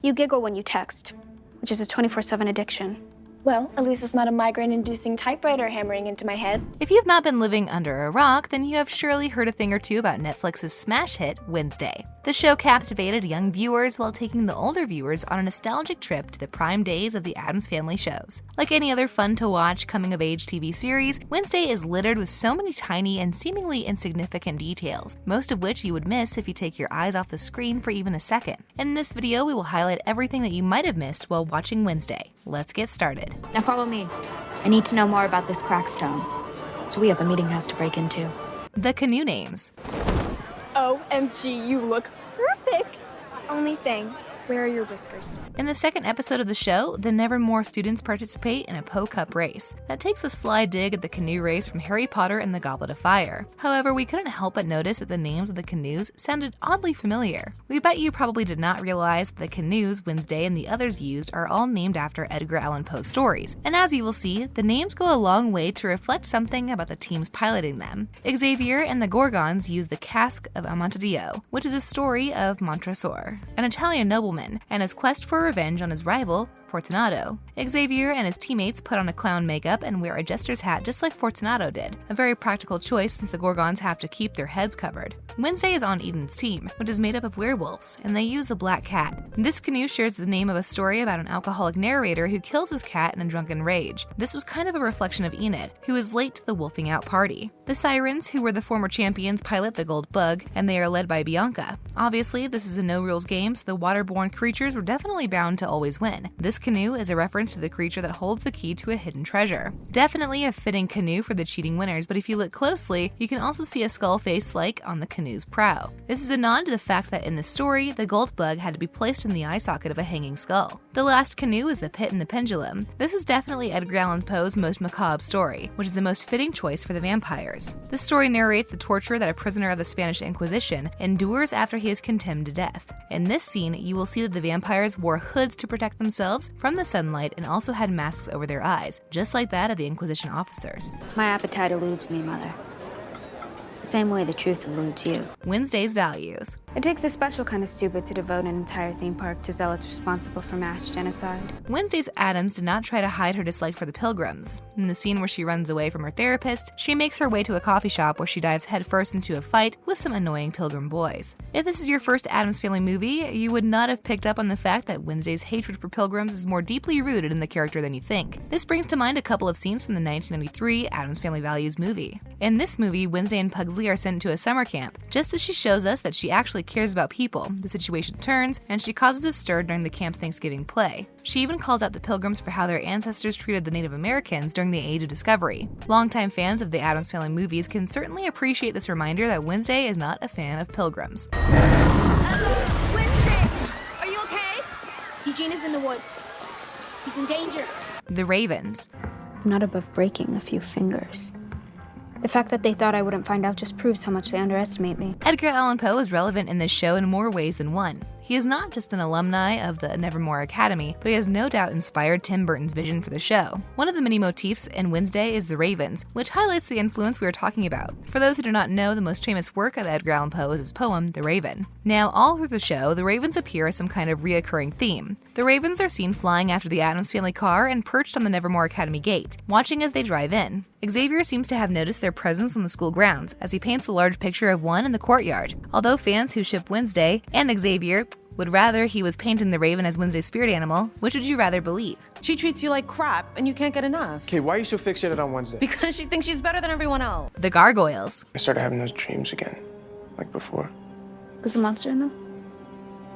You giggle when you text, which is a 24/7 addiction. Well, at least it's not a migraine-inducing typewriter hammering into my head. If you've not been living under a rock, then you have surely heard a thing or two about Netflix's smash hit, Wednesday. The show captivated young viewers while taking the older viewers on a nostalgic trip to the prime days of the Addams Family shows. Like any other fun-to-watch coming-of-age TV series, Wednesday is littered with so many tiny and seemingly insignificant details, most of which you would miss if you take your eyes off the screen for even a second. In this video, we will highlight everything that you might have missed while watching Wednesday. Let's get started. Now follow me. I need to know more about this crackstone. So we have a meeting house to break into. The Canoe Names. OMG, you look perfect! Only thing, where are your whiskers? In the second episode of the show, the Nevermore students participate in a Poe-Cup race that takes a sly dig at the canoe race from Harry Potter and the Goblet of Fire. However, we couldn't help but notice that the names of the canoes sounded oddly familiar. We bet you probably did not realize that the canoes Wednesday and the others used are all named after Edgar Allan Poe stories, and as you will see, the names go a long way to reflect something about the teams piloting them. Xavier and the Gorgons use the Cask of Amontillado, which is a story of Montresor, an Italian nobleman, and his quest for revenge on his rival, Fortunato. Xavier and his teammates put on a clown makeup and wear a jester's hat just like Fortunato did, a very practical choice since the Gorgons have to keep their heads covered. Wednesday is on Eden's team, which is made up of werewolves, and they use the black cat. This canoe shares the name of a story about an alcoholic narrator who kills his cat in a drunken rage. This was kind of a reflection of Enid, who is late to the wolfing out party. The Sirens, who were the former champions, pilot the Gold Bug, and they are led by Bianca. Obviously, this is a no-rules game, so the waterborne creatures were definitely bound to always win. This canoe is a reference to the creature that holds the key to a hidden treasure. Definitely a fitting canoe for the cheating winners, but if you look closely, you can also see a skull face like on the canoe's prow. This is a nod to the fact that in the story, the Gold Bug had to be placed in the eye socket of a hanging skull. The last canoe is the Pit and the Pendulum. This is definitely Edgar Allan Poe's most macabre story, which is the most fitting choice for the vampires. This story narrates the torture that a prisoner of the Spanish Inquisition endures after he is condemned to death. In this scene, you will see that the vampires wore hoods to protect themselves from the sunlight and also had masks over their eyes, just like that of the Inquisition officers. My appetite eludes me, Mother. The same way the truth eludes you. Wednesday's values. It takes a special kind of stupid to devote an entire theme park to zealots responsible for mass genocide. Wednesday's Addams did not try to hide her dislike for the Pilgrims. In the scene where she runs away from her therapist, she makes her way to a coffee shop where she dives headfirst into a fight with some annoying Pilgrim boys. If this is your first Addams Family movie, you would not have picked up on the fact that Wednesday's hatred for Pilgrims is more deeply rooted in the character than you think. This brings to mind a couple of scenes from the 1993 Addams Family Values movie. In this movie, Wednesday and Pugsley are sent to a summer camp. Just as she shows us that she actually cares about people, the situation turns, and she causes a stir during the camp's Thanksgiving play. She even calls out the Pilgrims for how their ancestors treated the Native Americans during the Age of Discovery. Longtime fans of the Addams Family movies can certainly appreciate this reminder that Wednesday is not a fan of Pilgrims. Wednesday! Are you okay? Eugene is in the woods. He's in danger. The Ravens. I'm not above breaking a few fingers. The fact that they thought I wouldn't find out just proves how much they underestimate me. Edgar Allan Poe is relevant in this show in more ways than one. He is not just an alumni of the Nevermore Academy, but he has no doubt inspired Tim Burton's vision for the show. One of the many motifs in Wednesday is the ravens, which highlights the influence we were talking about. For those who do not know, the most famous work of Edgar Allan Poe is his poem, The Raven. Now, all through the show, the ravens appear as some kind of reoccurring theme. The ravens are seen flying after the Addams Family car and perched on the Nevermore Academy gate, watching as they drive in. Xavier seems to have noticed their presence on the school grounds, as he paints a large picture of one in the courtyard. Although fans who ship Wednesday and Xavier would rather he was painting the raven as Wednesday's spirit animal, which would you rather believe? She treats you like crap, and you can't get enough. Okay, why are you so fixated on Wednesday? Because she thinks she's better than everyone else. The Gargoyles. I started having those dreams again, like before. Was the monster in them?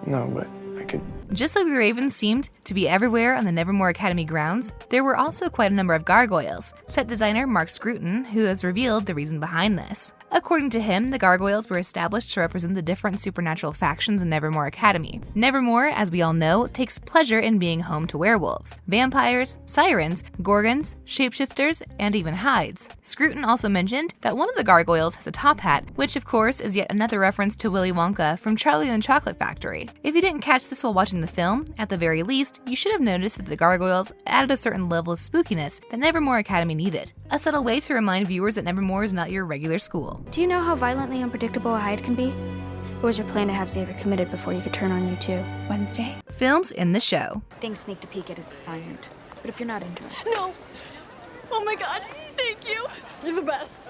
No, but I could... Just like the ravens seemed to be everywhere on the Nevermore Academy grounds, there were also quite a number of gargoyles. Set designer Mark Scruton, who has revealed the reason behind this. According to him, the gargoyles were established to represent the different supernatural factions in Nevermore Academy. Nevermore, as we all know, takes pleasure in being home to werewolves, vampires, sirens, gorgons, shapeshifters, and even hides. Scruton also mentioned that one of the gargoyles has a top hat, which of course is yet another reference to Willy Wonka from Charlie and the Chocolate Factory. If you didn't catch this while watching the film, at the very least, you should have noticed that the gargoyles added a certain level of spookiness that Nevermore Academy needed. A subtle way to remind viewers that Nevermore is not your regular school. Do you know how violently unpredictable a hide can be? What was your plan to have Xavier committed before he could turn on you too? Wednesday? Films in the show. Things sneaked a peek at his assignment. But if you're not interested, No! Oh my god, thank you! You're the best.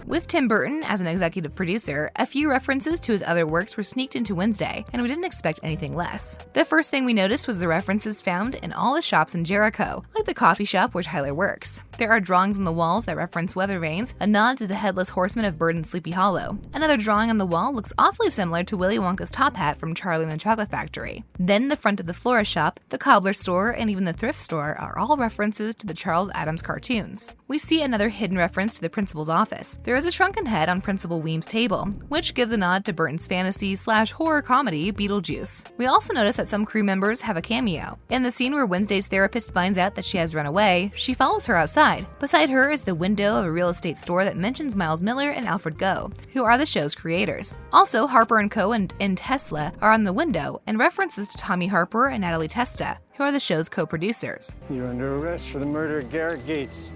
With Tim Burton as an executive producer, a few references to his other works were sneaked into Wednesday, and we didn't expect anything less. The first thing we noticed was the references found in all the shops in Jericho, like the coffee shop where Tyler works. There are drawings on the walls that reference weather vanes, a nod to the headless horseman of Burton's Sleepy Hollow. Another drawing on the wall looks awfully similar to Willy Wonka's top hat from Charlie and the Chocolate Factory. Then the front of the florist shop, the cobbler store, and even the thrift store are all references to the Charles Addams cartoons. We see another hidden reference to the principal's office. There is a shrunken head on Principal Weem's table, which gives a nod to Burton's fantasy/horror comedy Beetlejuice. We also notice that some crew members have a cameo. In the scene where Wednesday's therapist finds out that she has run away, she follows her outside. Beside her is the window of a real estate store that mentions Miles Miller and Alfred Goh, who are the show's creators. Also, Harper & Co. and Tesla are on the window, and references to Tommy Harper and Natalie Testa, who are the show's co-producers. You're under arrest for the murder of Garrett Gates.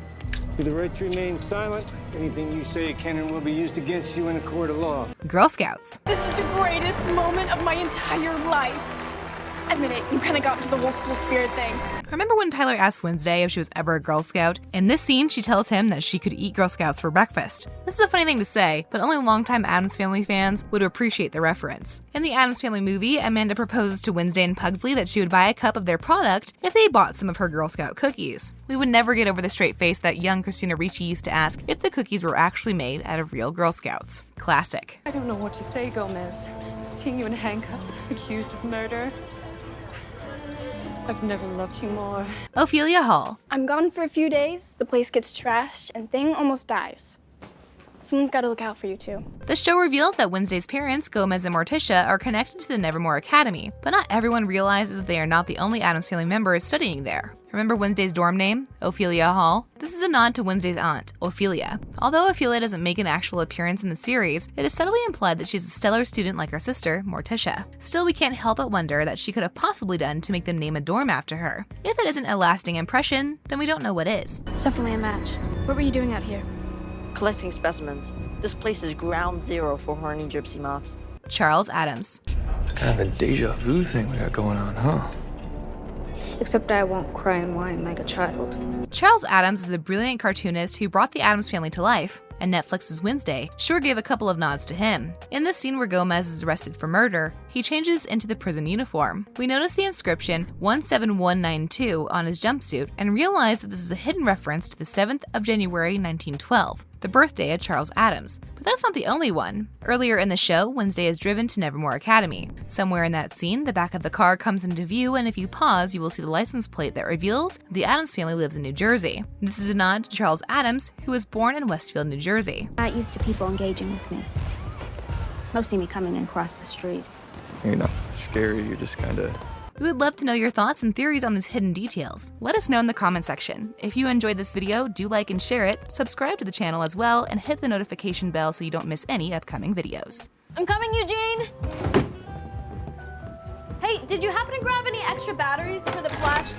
Do the right to remain silent. Anything you say can and will be used against you in a court of law. Girl Scouts. This is the greatest moment of my entire life. Admit it, you kind of got into the whole school spirit thing. Remember when Tyler asked Wednesday if she was ever a Girl Scout? In this scene, she tells him that she could eat Girl Scouts for breakfast. This is a funny thing to say, but only longtime Addams Family fans would appreciate the reference. In the Addams Family movie, Amanda proposes to Wednesday and Pugsley that she would buy a cup of their product if they bought some of her Girl Scout cookies. We would never get over the straight face that young Christina Ricci used to ask if the cookies were actually made out of real Girl Scouts. Classic. I don't know what to say, Gomez. Seeing you in handcuffs, accused of murder. I've never loved you more. Ophelia Hall. I'm gone for a few days, the place gets trashed, and Thing almost dies. Someone's gotta look out for you too. The show reveals that Wednesday's parents, Gomez and Morticia, are connected to the Nevermore Academy, but not everyone realizes that they are not the only Addams Family members studying there. Remember Wednesday's dorm name, Ophelia Hall? This is a nod to Wednesday's aunt, Ophelia. Although Ophelia doesn't make an actual appearance in the series, it is subtly implied that she's a stellar student like her sister, Morticia. Still, we can't help but wonder that she could have possibly done to make them name a dorm after her. If it isn't a lasting impression, then we don't know what is. It's definitely a match. What were you doing out here? Collecting specimens. This place is ground zero for horny gypsy moths. Charles Addams. Kind of a deja vu thing we got going on, huh? Except I won't cry and whine like a child. Charles Addams is the brilliant cartoonist who brought the Addams Family to life, and Netflix's Wednesday sure gave a couple of nods to him. In the scene where Gomez is arrested for murder, he changes into the prison uniform. We notice the inscription 17192 on his jumpsuit and realize that this is a hidden reference to the 7th of January 1912, the birthday of Charles Addams. But that's not the only one. Earlier in the show, Wednesday is driven to Nevermore Academy. Somewhere in that scene, the back of the car comes into view, and if you pause, you will see the license plate that reveals the Addams family lives in New Jersey. This is a nod to Charles Addams, who was born in Westfield, New Jersey. Not used to people engaging with me. Mostly me coming in across the street. You're not scary, you're just kind of... We would love to know your thoughts and theories on these hidden details. Let us know in the comment section. If you enjoyed this video, do like and share it, subscribe to the channel as well, and hit the notification bell so you don't miss any upcoming videos. I'm coming, Eugene! Hey, did you happen to grab any extra batteries for the flash?